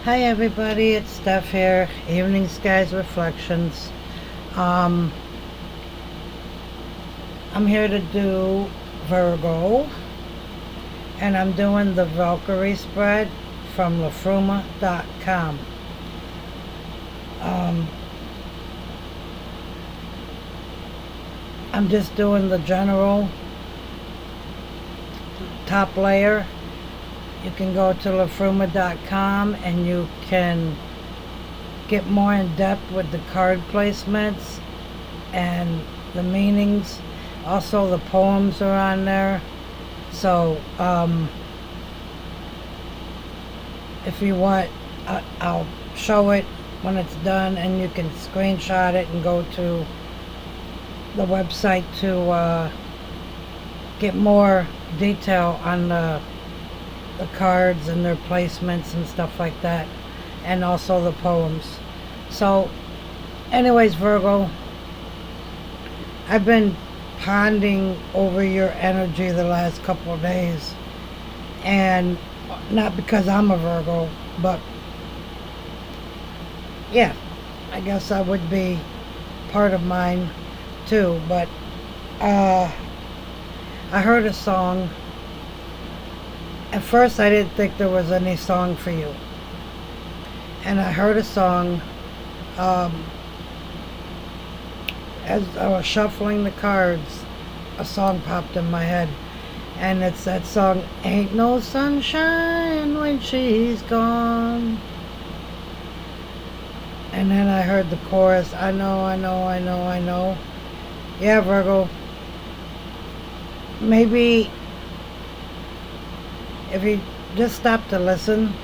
Hi everybody, it's Steph here, Evening Skies Reflections. I'm here to do Virgo, and I'm doing the Valkyrie spread from lafruma.com. I'm just doing the general top layer. You can go to lafruma.com and you can get more in depth with the card placements and the meanings. Also, the poems are on there. So, if you want, I'll show it when it's done, and you can screenshot it and go to the website to get more detail on the cards and their placements and stuff like that, and also the poems. So anyways, Virgo, I've been pondering over your energy the last couple of days, and not because I'm a Virgo, but yeah, I guess I would be part of mine too. But I heard a song. At first I didn't think there was any song for you. And I heard a song as I was shuffling the cards. A song popped in my head. And it's that song, Ain't No Sunshine When She's Gone. And then I heard the chorus, I know, I know, I know, I know. Yeah, Virgo. Maybe if you just stop to listen,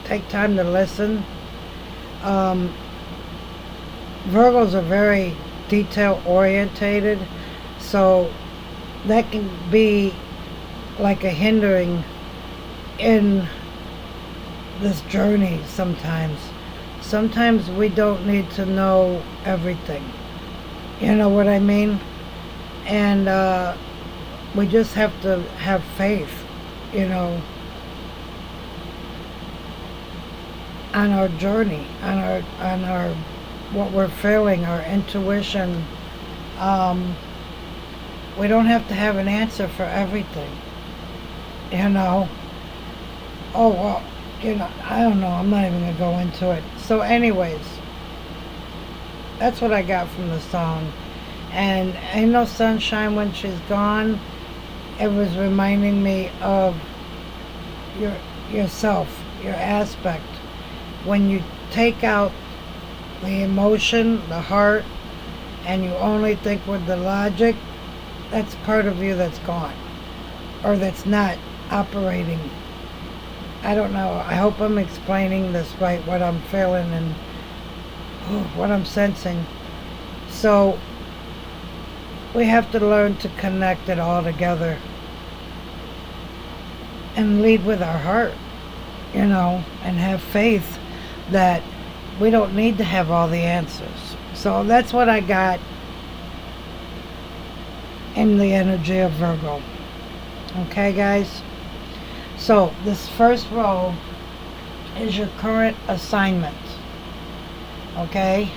take time to listen. Virgos are very detail orientated, so that can be like a hindering in this journey sometimes. Sometimes we don't need to know everything. You know what I mean? And we just have to have faith, on our journey, on our what we're feeling, our intuition. We don't have to have an answer for everything, Oh well, I don't know. I'm not even gonna go into it. So, anyways, that's what I got from the song. And Ain't No Sunshine When She's Gone. It was reminding me of yourself, your aspect. When you take out the emotion, the heart, and you only think with the logic, that's part of you that's gone, or that's not operating. I don't know. I hope I'm explaining this right, what I'm feeling and what I'm sensing. So we have to learn to connect it all together and lead with our heart, and have faith that we don't need to have all the answers. So that's what I got in the energy of Virgo. Okay, guys? So this first row is your current assignment. Okay?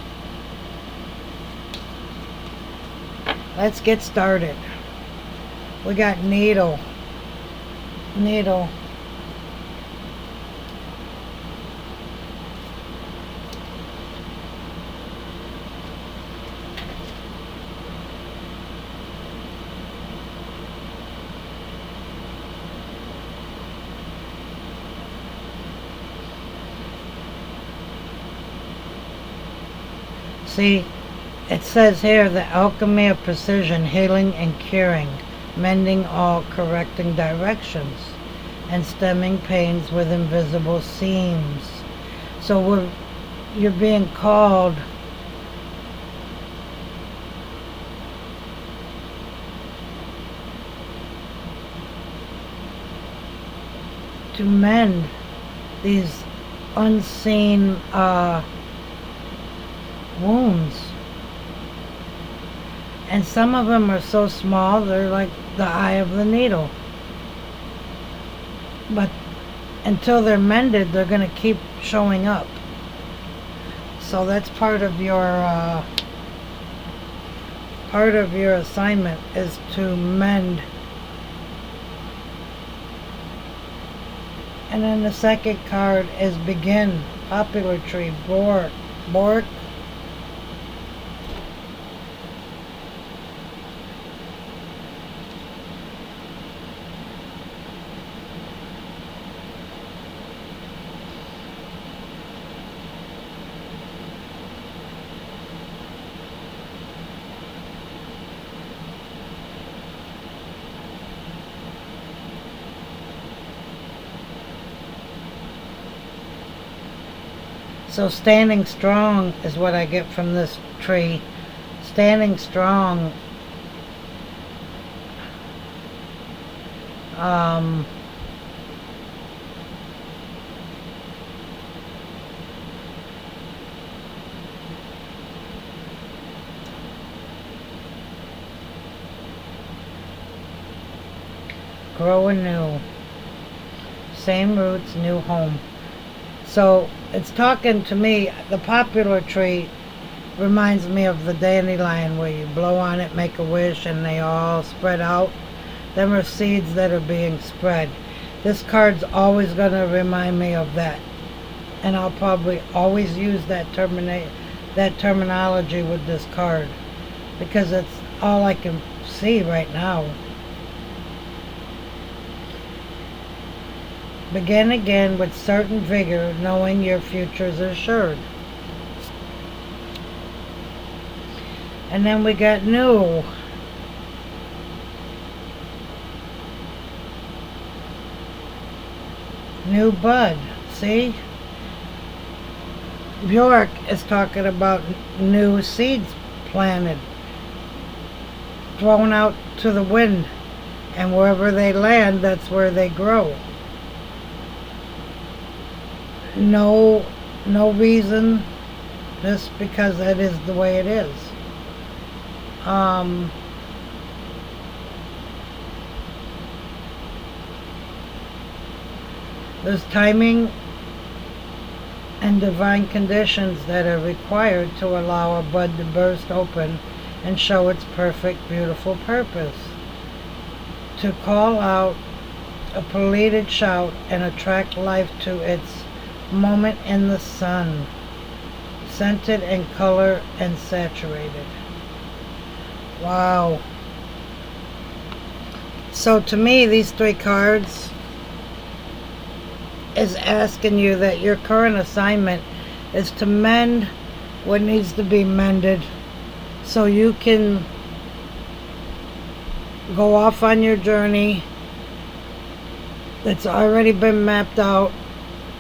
Let's get started. We got needle. See, it says here, the alchemy of precision, healing and curing, mending all, correcting directions, and stemming pains with invisible seams. So you're being called to mend these unseen wounds. And some of them are so small, they're like the eye of the needle. But until they're mended, they're going to keep showing up. So that's part of your assignment, is to mend. And then the second card is begin. Popular tree, bork. So standing strong is what I get from this tree. Standing strong. Grow anew. Same roots, new home. So it's talking to me. The popular tree reminds me of the dandelion, where you blow on it, make a wish, and they all spread out. Them are seeds that are being spread. This card's always going to remind me of that. And I'll probably always use that terminology with this card, because it's all I can see right now. Begin again with certain vigor, knowing your future's assured. And then we got new. New bud. See? Bjork is talking about new seeds planted, thrown out to the wind, and wherever they land, that's where they grow. No reason, just because that is the way it is. There's timing and divine conditions that are required to allow a bud to burst open and show its perfect, beautiful purpose. To call out a pleaded shout and attract life to its moment in the sun, scented in color and saturated. Wow. So to me, these three cards is asking you that your current assignment is to mend what needs to be mended, so you can go off on your journey that's already been mapped out.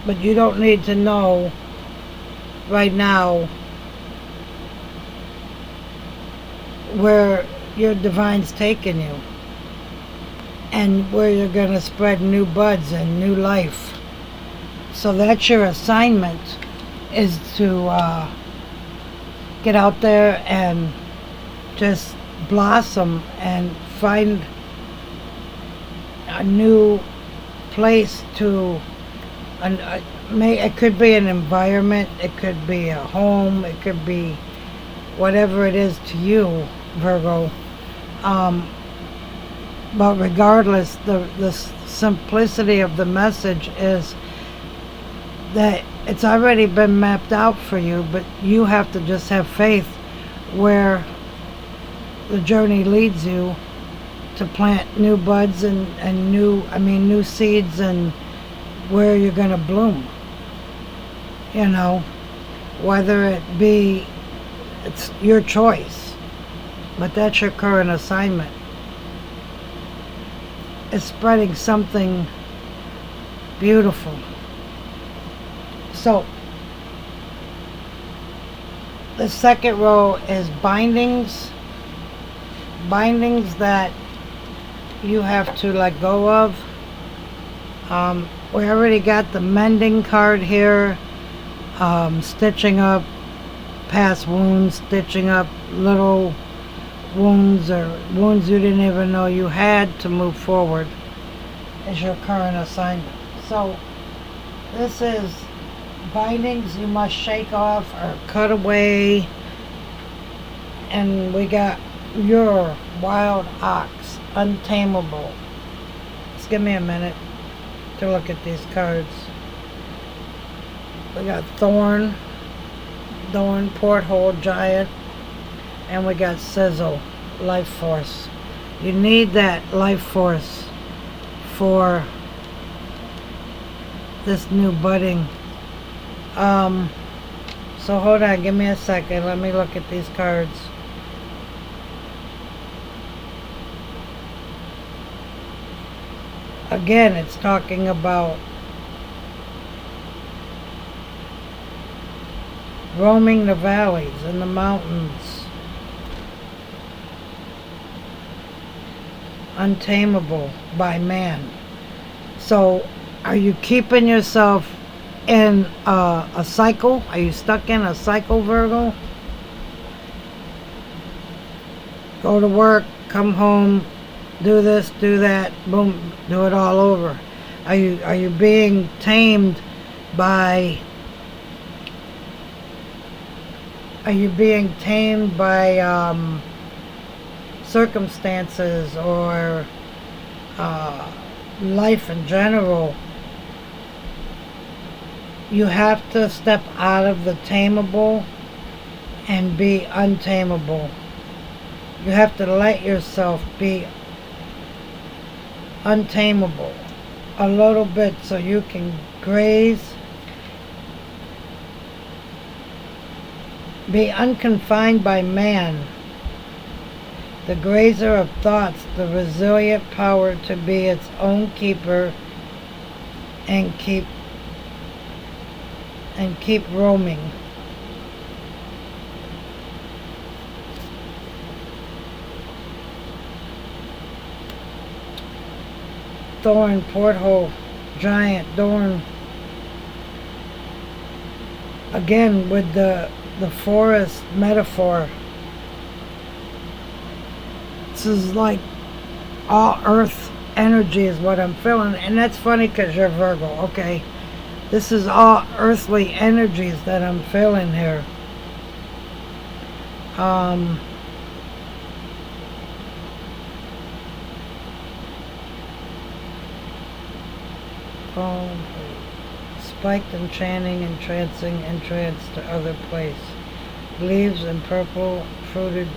But you don't need to know right now where your divine's taking you, and where you're going to spread new buds and new life. So that's your assignment, is to get out there and just blossom and find a new place to. It could be an environment, it could be a home, it could be whatever it is to you, Virgo. But regardless, the simplicity of the message is that it's already been mapped out for you, but you have to just have faith where the journey leads you to plant new buds and new seeds, and where you're going to bloom. You know, whether it be, it's your choice, but that's your current assignment. It's spreading something beautiful. So the second row is bindings that you have to let go of. We already got the mending card here, stitching up past wounds, stitching up little wounds or wounds you didn't even know you had to move forward, is your current assignment. So this is bindings you must shake off or cut away. And we got your wild ox, untamable. Just give me a minute to look at these cards. We got thorn, porthole, giant, and we got sizzle, life force. You need that life force for this new budding. So hold on, give me a second. Let me look at these cards. Again, it's talking about roaming the valleys and the mountains. Untamable by man. So, are you keeping yourself in a cycle? Are you stuck in a cycle, Virgo? Go to work, come home, do this, do that, boom, do it all over. Are you being tamed by circumstances or life in general? You have to step out of the tameable and be untamable. You have to let yourself be untamable a little bit so you can graze, be unconfined by man, the grazer of thoughts, the resilient power to be its own keeper and keep roaming. Thorn, porthole, giant, thorn. Again, with the forest metaphor. This is like all earth energy is what I'm feeling. And that's funny because you're Virgo, okay? This is all earthly energies that I'm feeling here. Spiked, enchanting, entrancing, entrance to other place. Leaves and purple, fruited.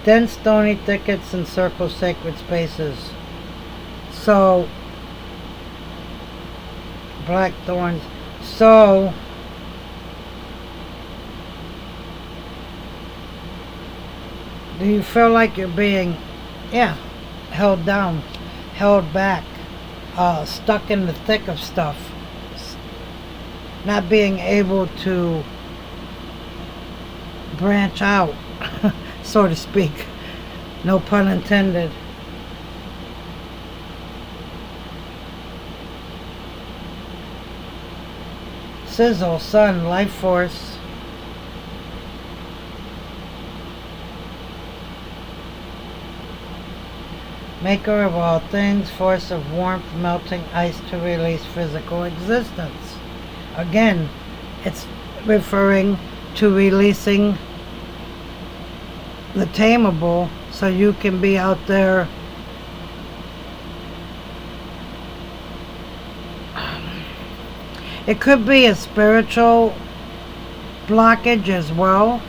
Dense stony thickets encircle sacred spaces. So, black thorns. So, do you feel like you're being, held down, held back, stuck in the thick of stuff, not being able to branch out, so to speak, no pun intended. Sizzle, sun, life force. Maker of all things, force of warmth, melting ice to release physical existence. Again, it's referring to releasing the tameable so you can be out there it could be a spiritual blockage as well,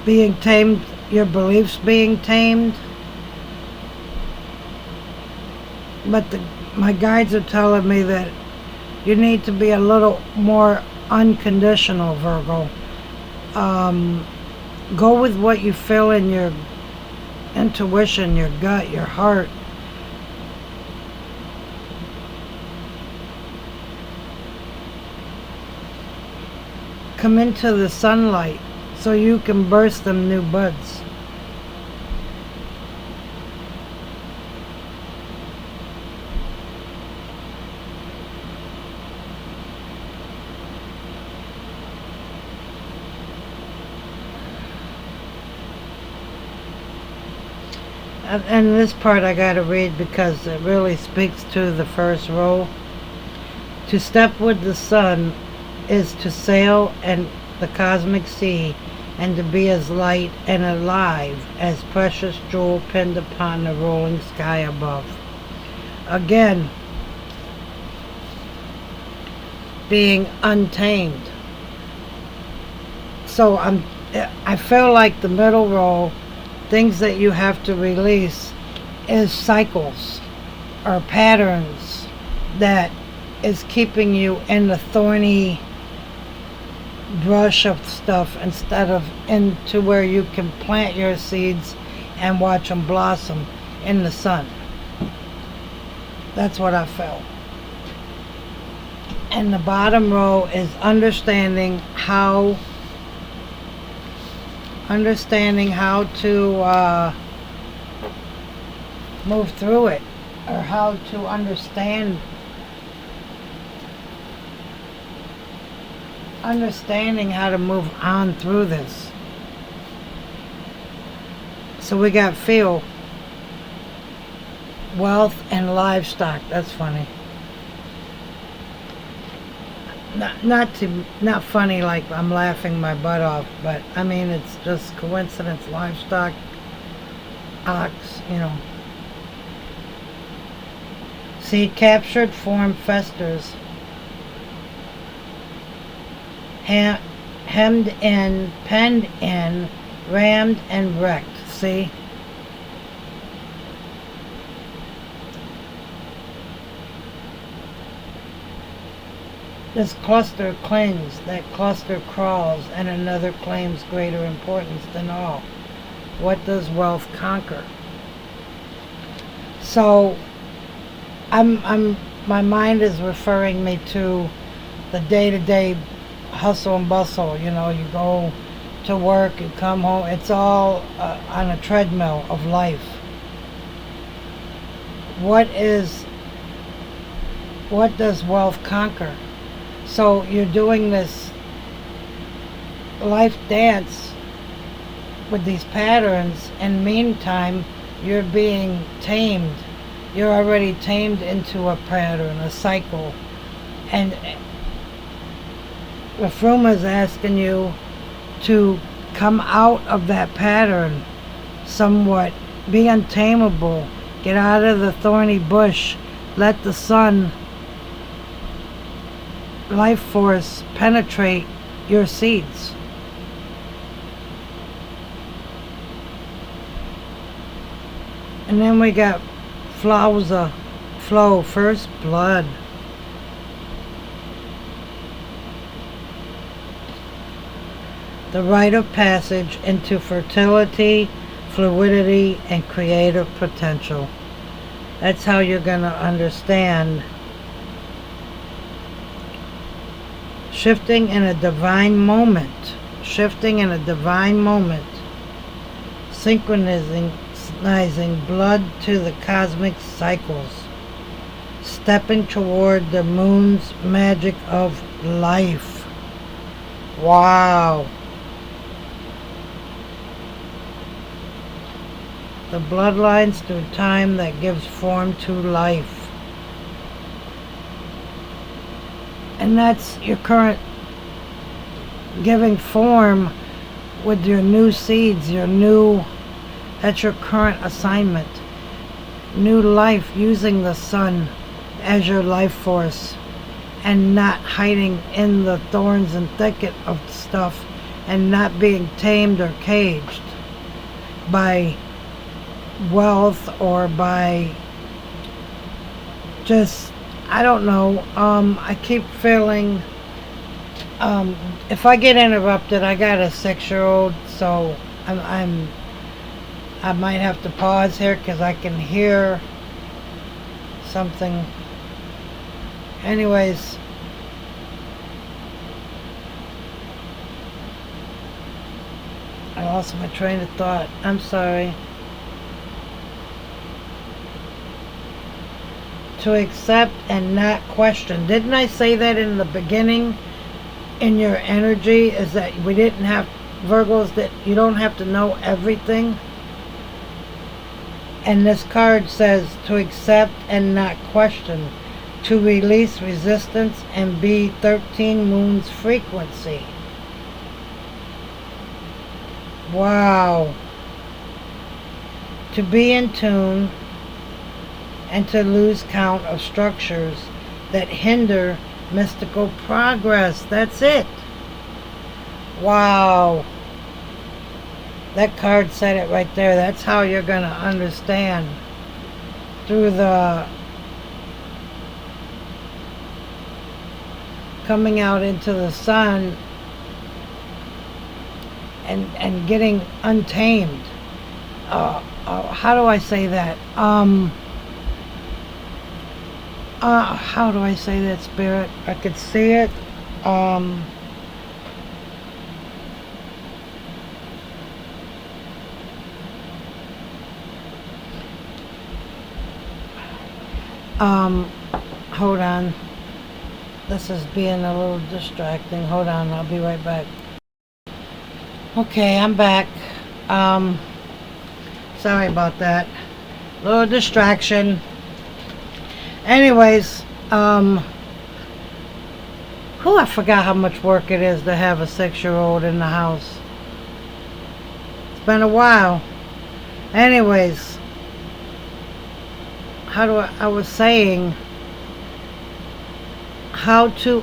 being tamed, your beliefs being tamed, but my guides are telling me that you need to be a little more unconditional, Virgo. Go with what you feel in your intuition, your gut, your heart. come into the sunlight so you can burst them new buds. And this part I gotta read because it really speaks to the first row. To step with the sun is to sail in the cosmic sea and to be as light and alive as precious jewel pinned upon the rolling sky above. Again, being untamed. So I feel like the middle row, things that you have to release, is cycles or patterns that is keeping you in the thorny brush of stuff instead of into where you can plant your seeds and watch them blossom in the sun. That's what I felt. And the bottom row is understanding how to move through it, or how to understanding how to move on through this. So we got feel, wealth, and livestock. That's funny. Not funny like I'm laughing my butt off, but I mean it's just coincidence. Livestock, ox, you know. Seed captured, form festers. Hemmed in, penned in, rammed and wrecked. See? This cluster clings, that cluster crawls, and another claims greater importance than all. What does wealth conquer? So, my mind is referring me to the day-to-day hustle and bustle. You know, you go to work, you come home. It's all on a treadmill of life. What does wealth conquer? So you're doing this life dance with these patterns, and meantime you're being tamed. You're already tamed into a pattern, a cycle. And the Fruma is asking you to come out of that pattern somewhat. Be untamable. Get out of the thorny bush. Let the sun, life force, penetrate your seeds. And then we got Flauza, flow, first blood. The rite of passage into fertility, fluidity, and creative potential. That's how you're going to understand. Shifting in a divine moment. Shifting in a divine moment. Synchronizing blood to the cosmic cycles. Stepping toward the moon's magic of life. Wow. The bloodlines through time that gives form to life. And that's your current giving form with your new seeds, that's your current assignment. New life, using the sun as your life force and not hiding in the thorns and thicket of stuff and not being tamed or caged by wealth or by just, I don't know, I keep feeling, if I get interrupted, I got a 6-year-old, so I might have to pause here because I can hear something. Anyways, I lost my train of thought. I'm sorry. To accept and not question. Didn't I say that in the beginning? In your energy, is that we didn't have Virgos, that you don't have to know everything. And this card says to accept and not question, to release resistance and be 13 moons frequency. Wow. To be in tune and to lose count of structures that hinder mystical progress. That's it. Wow. That card said it right there. That's how you're going to understand through the coming out into the sun and getting untamed. How do I say that? How do I say that, Spirit? I could see it. Hold on. This is being a little distracting. Hold on, I'll be right back. Okay, I'm back. Sorry about that. Little distraction. Anyways, I forgot how much work it is to have a 6-year-old in the house. It's been a while. Anyways, I was saying how to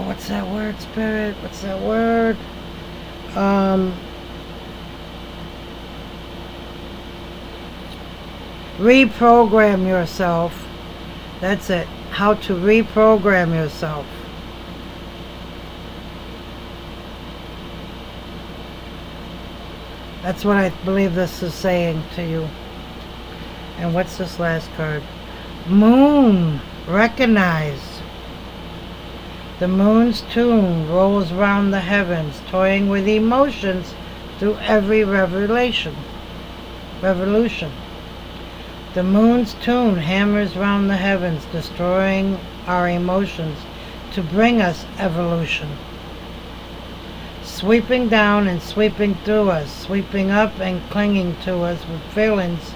what's that word, Spirit? What's that word? Reprogram yourself. That's it. How to reprogram yourself. That's what I believe this is saying to you. And what's this last card? Moon. Recognize. The moon's tune rolls round the heavens, toying with emotions through every revolution. The moon's tune hammers round the heavens, destroying our emotions to bring us evolution. Sweeping down and sweeping through us, sweeping up and clinging to us with feelings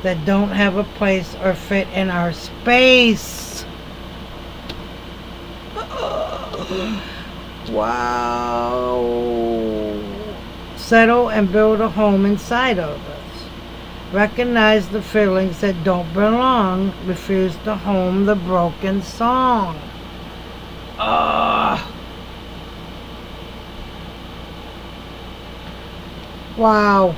that don't have a place or fit in our space. Wow. Settle and build a home inside of us. Recognize the feelings that don't belong. Refuse to home the broken song. Wow.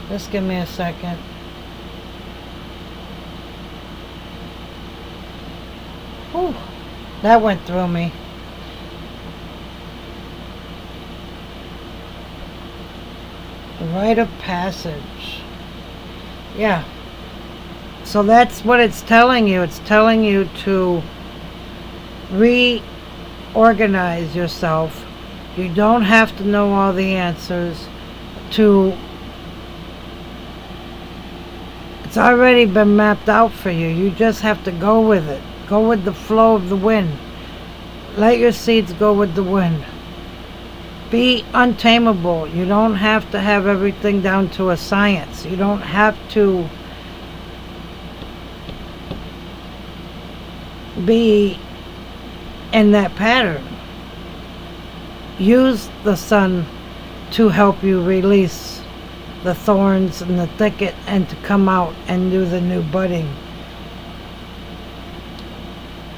Just give me a second. Whew, that went through me. The rite of passage. Yeah. So that's what it's telling you. It's telling you to reorganize yourself. You don't have to know all the answers. It's already been mapped out for you. You just have to go with it. Go with the flow of the wind. Let your seeds go with the wind. Be untamable. You don't have to have everything down to a science. You don't have to be in that pattern. Use the sun to help you release the thorns in the thicket and to come out and do the new budding.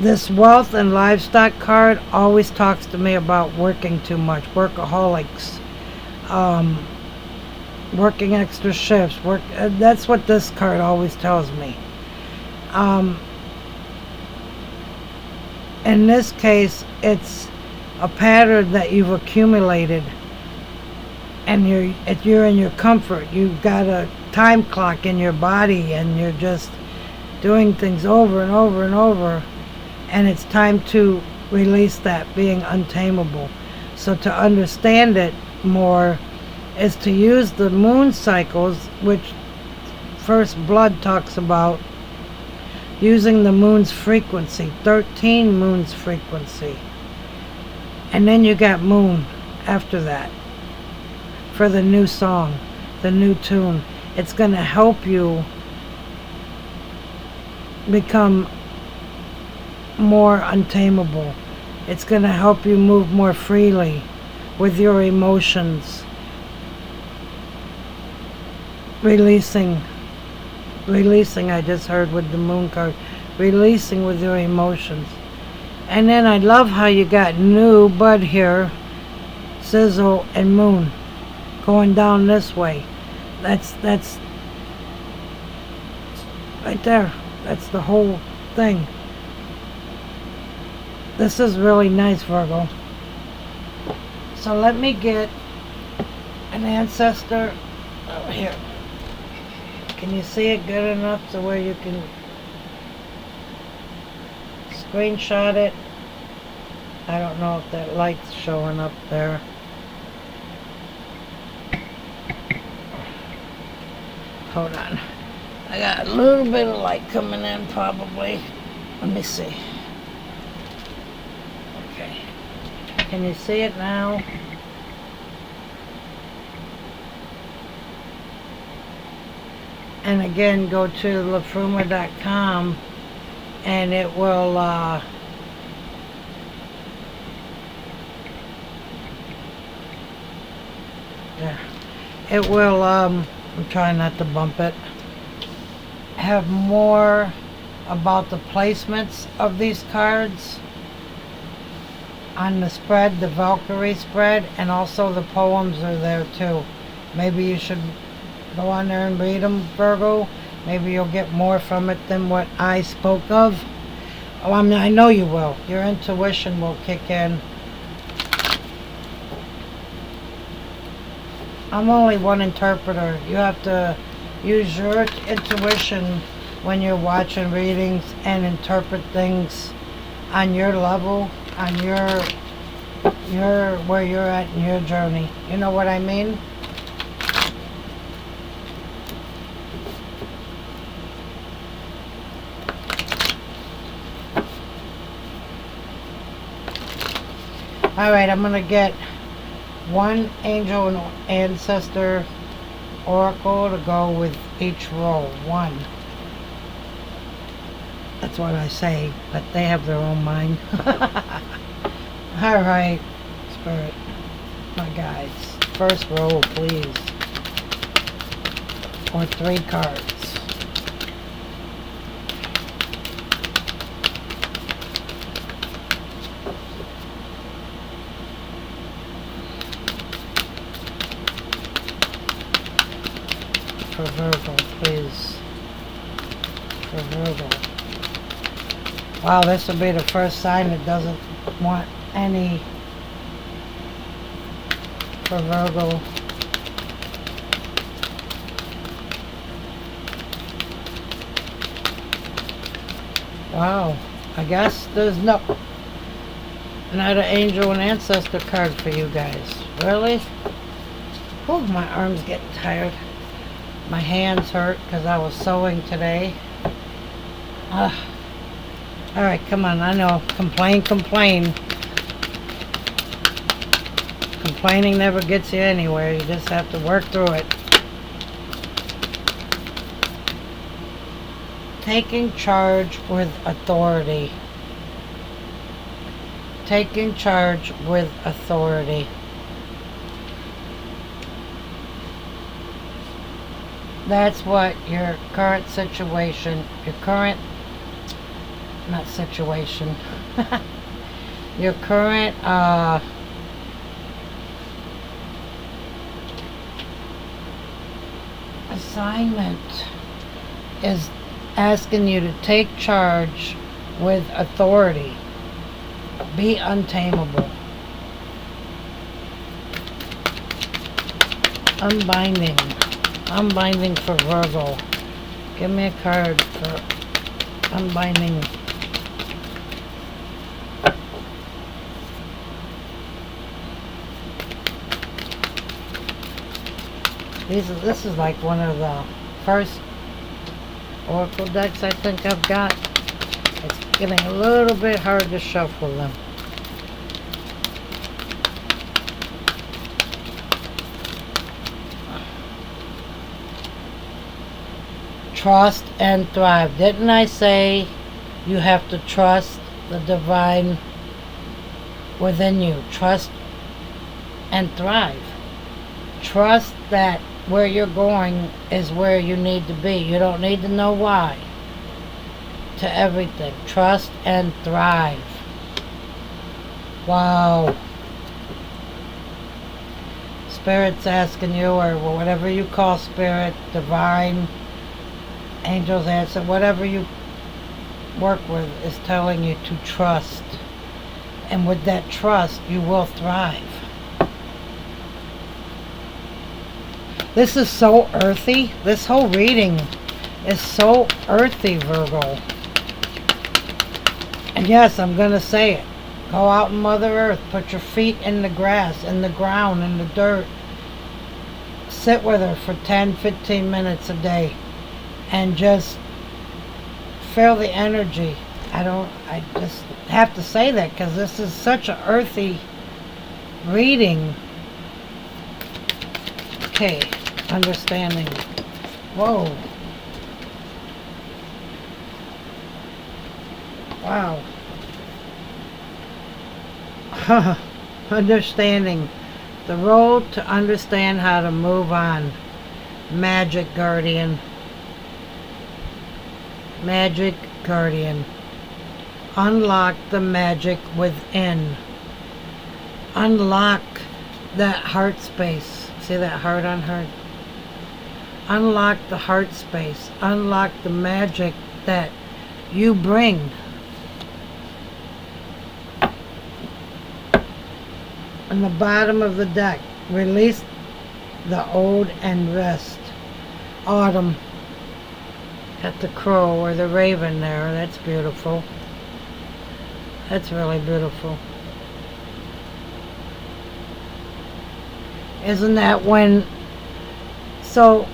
This wealth and livestock card always talks to me about working too much, workaholics, working extra shifts. That's what this card always tells me. In this case, it's a pattern that you've accumulated, and you're in your comfort. You've got a time clock in your body, and you're just doing things over and over and over, and it's time to release that being untamable. So to understand it more is to use the moon cycles, which First Blood talks about, using the moon's frequency, 13 moon's frequency. And then you got moon after that for the new song, the new tune. It's going to help you become more untamable. It's going to help you move more freely with your emotions. Releasing, I just heard with the moon card. Releasing with your emotions. And then I love how you got new bud here, sizzle and moon going down this way. That's right there. That's the whole thing. This is really nice, Virgo. So let me get an ancestor over here. Can you see it good enough to where you can screenshot it? I don't know if that light's showing up there. Hold on. I got a little bit of light coming in probably. Let me see. Okay. Can you see it now? And again, go to lafruma.com and it will it will I'm trying not to bump it, have more about the placements of these cards on the spread, the Valkyrie spread, and also the poems are there too. Maybe you should go on there and read them, Virgo. Maybe you'll get more from it than what I spoke of. Oh, I know you will. Your intuition will kick in. I'm only one interpreter. You have to use your intuition when you're watching readings and interpret things on your level, on your where you're at in your journey. You know what I mean? Alright, I'm going to get one angel and ancestor oracle to go with each roll. One. That's what I say, but they have their own mind. Alright, Spirit, my guides. First roll, please. Or 3 cards. For Virgo, please. For Virgo. Wow, this will be the first sign that doesn't want any. For Virgo. Wow, I guess there's not an angel and ancestor card for you guys. Really? Oh, my arm's getting tired. My hands hurt because I was sewing today. Alright, come on, I know. Complain. Complaining never gets you anywhere. You just have to work through it. Taking charge with authority. Taking charge with authority. That's what your current situation, not situation, your current assignment is asking you to take charge with authority. Be untamable. Unbinding for Virgo. Give me a card for unbinding. This is like one of the first oracle decks I think I've got. It's getting a little bit hard to shuffle them. Trust and thrive. Didn't I say you have to trust the divine within you? Trust and thrive. Trust that where you're going is where you need to be. You don't need to know why. To everything. Trust and thrive. Wow. Spirit's asking you, or whatever you call spirit, divine, angels answer, whatever you work with is telling you to trust. And with that trust, you will thrive. This is so earthy. This whole reading is so earthy, Virgo. And yes, I'm going to say it. Go out in Mother Earth. Put your feet in the grass, in the ground, in the dirt. Sit with her for 10, 15 minutes a day. And just feel the energy. I just have to say that because this is such an earthy reading. Okay. Understanding. Whoa. Wow. Understanding. The road to understand how to move on. Magic Guardian. Magic Guardian. Unlock the magic within. Unlock that heart space. See that heart on her? Unlock the heart space. Unlock the magic that you bring. On the bottom of the deck, release the old and rest. Autumn. Got the crow or the raven there. That's beautiful. That's really beautiful. Isn't that when... So...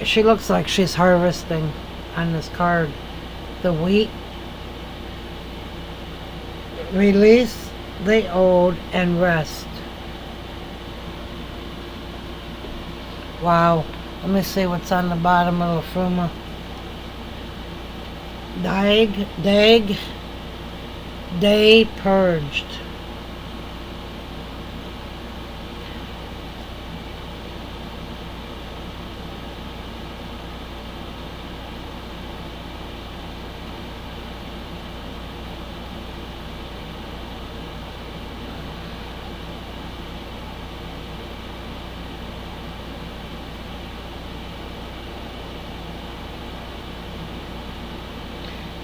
she looks like she's harvesting on this card the wheat. Release the old and rest. Wow. Let me see what's on the bottom of the Fruma. Day purged.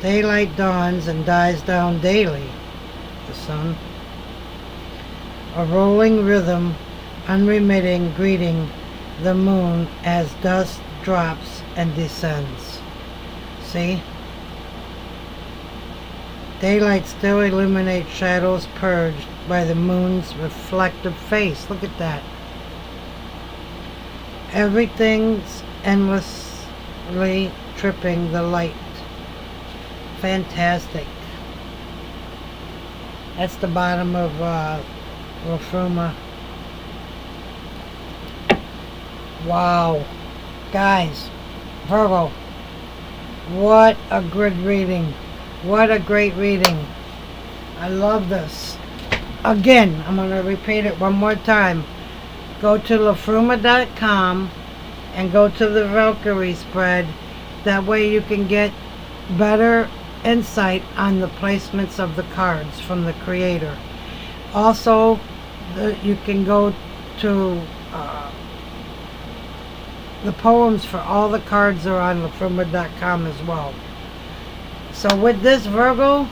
Daylight dawns and dies down daily, the sun. A rolling rhythm, unremitting greeting the moon as dust drops and descends. See? Daylight still illuminates shadows purged by the moon's reflective face. Look at that. Everything's endlessly tripping the light. Fantastic. That's the bottom of Fruma. Wow. Guys, Virgo, what a good reading. What a great reading. I love this. Again, I'm going to repeat it one more time. Go to lafruma.com and go to the Valkyrie spread. That way you can get better insight on the placements of the cards from the creator. Also, you can go to the poems for all the cards are on lafruma.com as well. So with this, Virgo,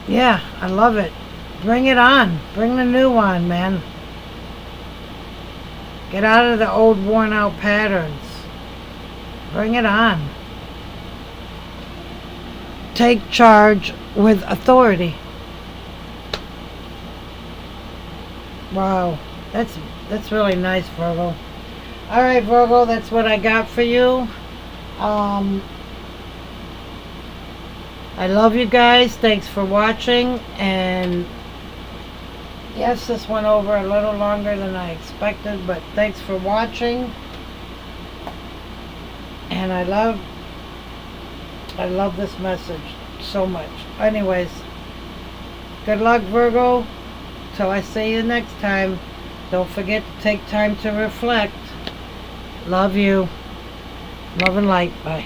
yeah, I love it. Bring it on. Bring the new on, man. Get out of the old worn out patterns. Bring it on. take charge with authority. Wow, that's really nice, Virgo. All right, Virgo, that's what I got for you. I love you guys. Thanks for watching. And yes, this went over a little longer than I expected, but thanks for watching. And I love this message so much. Anyways, good luck, Virgo. Till I see you next time. Don't forget to take time to reflect. Love you. Love and light. Bye.